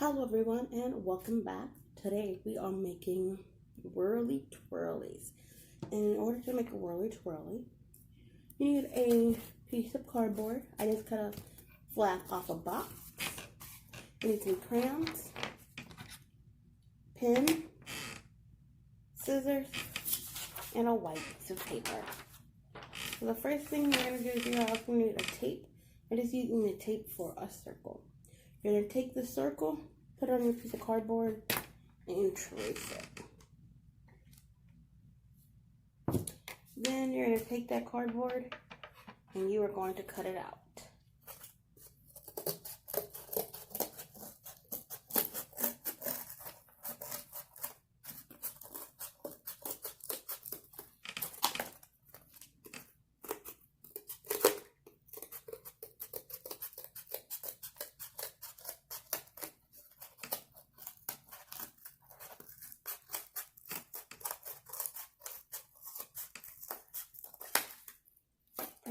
Hello everyone and welcome back. Today we are making whirly twirlies. And in order to make a whirly twirly, you need a piece of cardboard. I just cut a flap off a box. You need some crayons, pen, scissors, and a white piece of paper. So the first thing you're going to do is you're also going to need a tape. I'm just using the tape for a circle. You're going to take the circle, put it on your piece of cardboard, and trace it. Then you're going to take that cardboard and you are going to cut it out.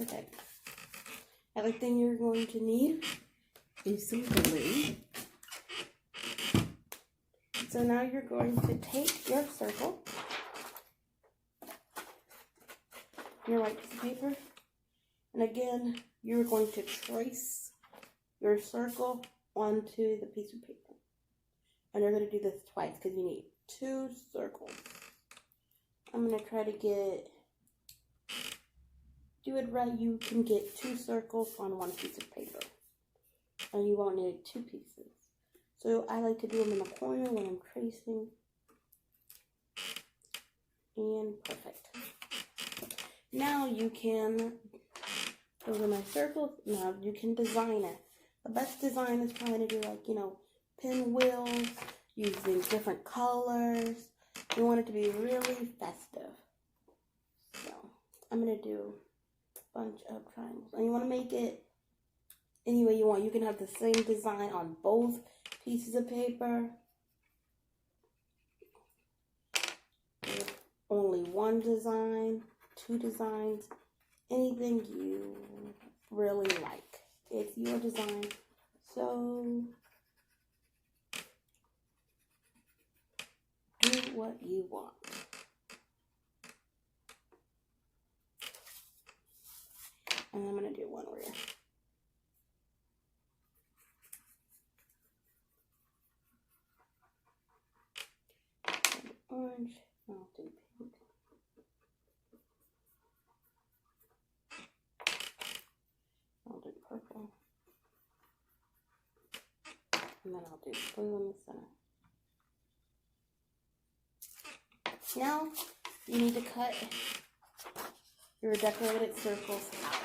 Okay. Other thing you're going to need is some glue. So now you're going to take your circle, your white piece of paper, and again, you're going to trace your circle onto the piece of paper. And you're going to do this twice because you need 2 circles. I'm going to try to do it right. You can get 2 circles on 1 piece of paper. And you won't need 2 pieces. So I like to do them in the corner when I'm tracing. And perfect. Now you can, those are my circles. Now you can design it. The best design is trying to do like, pinwheels, using different colors. You want it to be really festive. So I'm going to do bunch of triangles, and you want to make it any way you want. You can have the same design on both pieces of paper, only 1 design, 2 designs, anything you really like. It's your design, so do what you want. And I'm going to do one over here. Orange. I'll do pink. I'll do purple. And then I'll do blue in the center. Now, you need to cut your decorated circles out.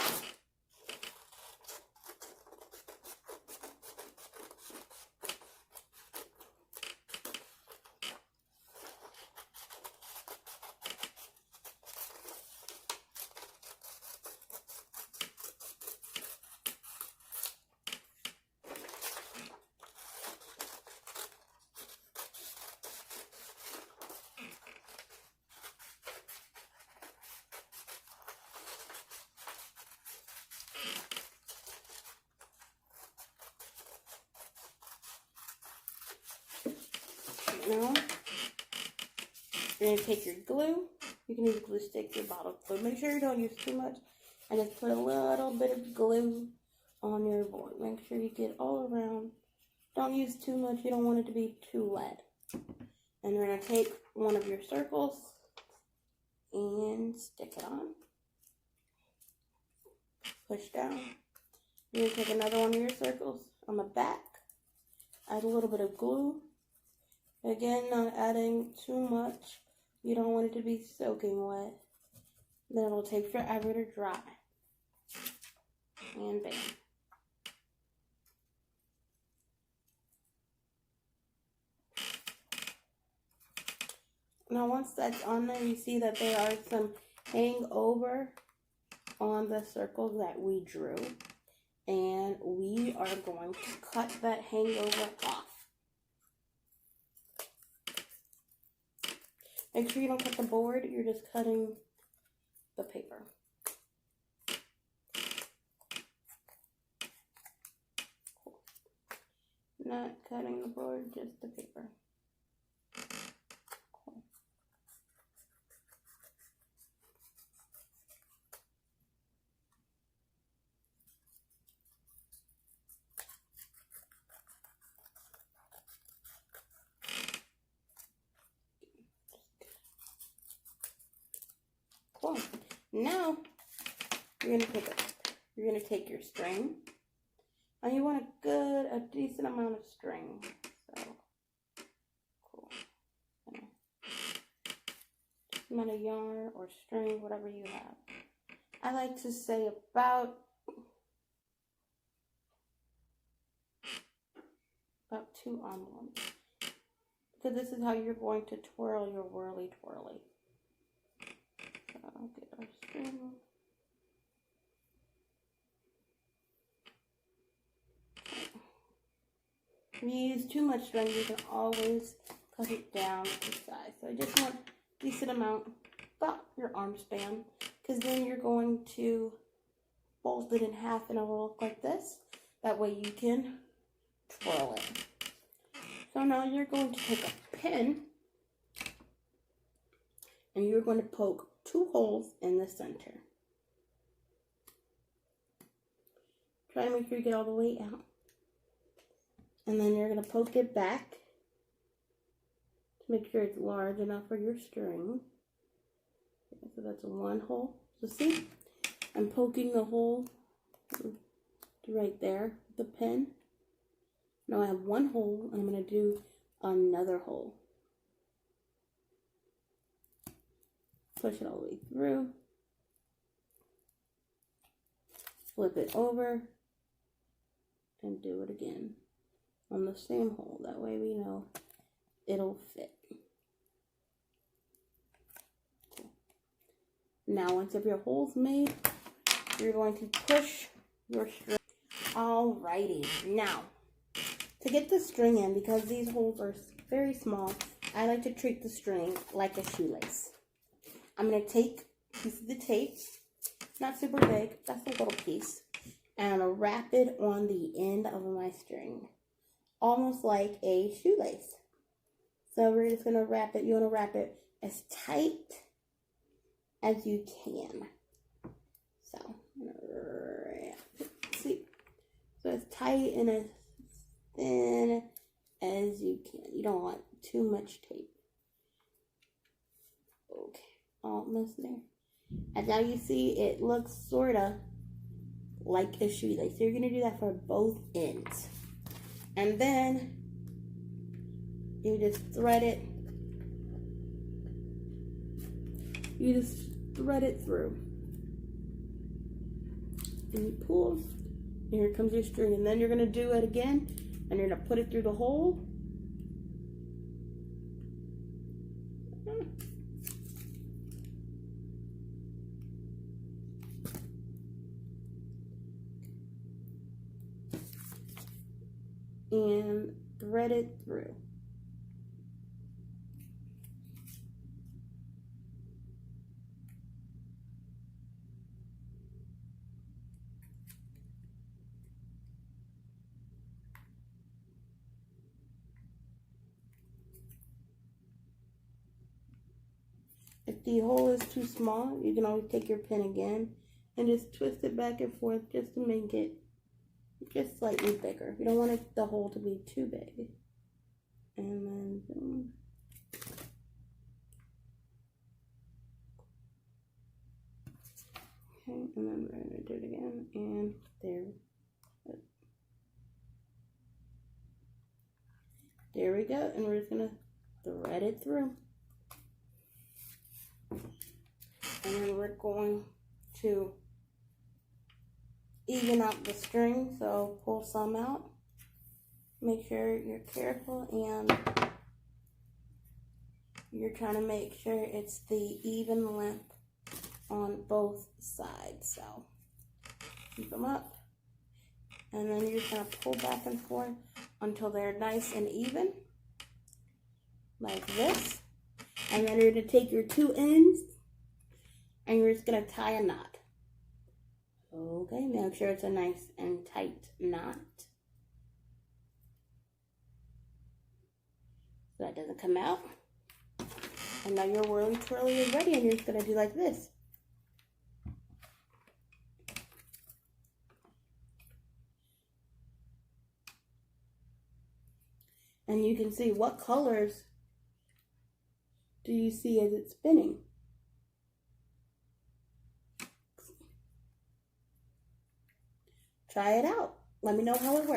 Now, you're going to take your glue. You can use glue sticks or bottle glue. Make sure you don't use too much. And just put a little bit of glue on your board. Make sure you get all around. Don't use too much. You don't want it to be too wet. And you're going to take one of your circles and stick it on. Push down. You're going to take another one of your circles on the back. Add a little bit of glue. Again, not adding too much. You don't want it to be soaking wet. Then it'll take forever to dry. And bam. Now once that's on there, you see that there are some hangover on the circles that we drew. And we are going to cut that hangover off. Make sure you don't cut the board, you're just cutting the paper. Not cutting the board, just the paper. Cool. Cool. Now you're gonna take your string, and you want a decent amount of string. So cool. Amount of yarn or string, whatever you have. I like to say about 2 envelopes, because this is how you're going to twirl your whirly twirly. So I'll get our string. If you use too much string, you can always cut it down to size. So I just want a decent amount, about your arm span, because then you're going to fold it in half and it will look like this. That way you can twirl it. So now you're going to take a pin and you're going to poke 2 holes in the center. Try to make sure you get all the way out. And then you're going to poke it back to make sure it's large enough for your string. Okay, so that's 1 hole. So see, I'm poking the hole right there with the pin. Now I have 1 hole, and I'm going to do another hole. Push it all the way through. Flip it over. And do it again on the same hole. That way we know it'll fit. Cool. Now once your hole's made, you're going to push your string. Alrighty, now to get the string in, because these holes are very small, I like to treat the string like a shoelace. I'm going to take a piece of the tape, not super big, that's a little piece, and I'm going to wrap it on the end of my string, almost like a shoelace. So we're just going to wrap it, you want to wrap it as tight as you can. So, I'm going to wrap it, see, so as tight and as thin as you can. You don't want too much tape. Okay, almost there. And now you see it looks sort of like a shoelace. So you're going to do that for both ends. And then you just thread it. You just thread it through. And you pull. And here comes your string. And then you're going to do it again. And you're going to put it through the hole. And thread it through. If the hole is too small, you can always take your pin again and just twist it back and forth just to make it just slightly bigger. You don't want the hole to be too big. And then boom. Okay, and then we're going to do it again, and there we go, and we're just going to thread it through. And then we're going to even out the string, so pull some out. Make sure you're careful and you're trying to make sure it's the even length on both sides. So keep them up, and then you're just going to pull back and forth until they're nice and even, like this. And then you're going to take your 2 ends and you're just going to tie a knot. Okay, make sure it's a nice and tight knot. So that doesn't come out. And now your Whirly Twirly is ready, and you're just going to do like this. And you can see what colors do you see as it's spinning. Try it out. Let me know how it works.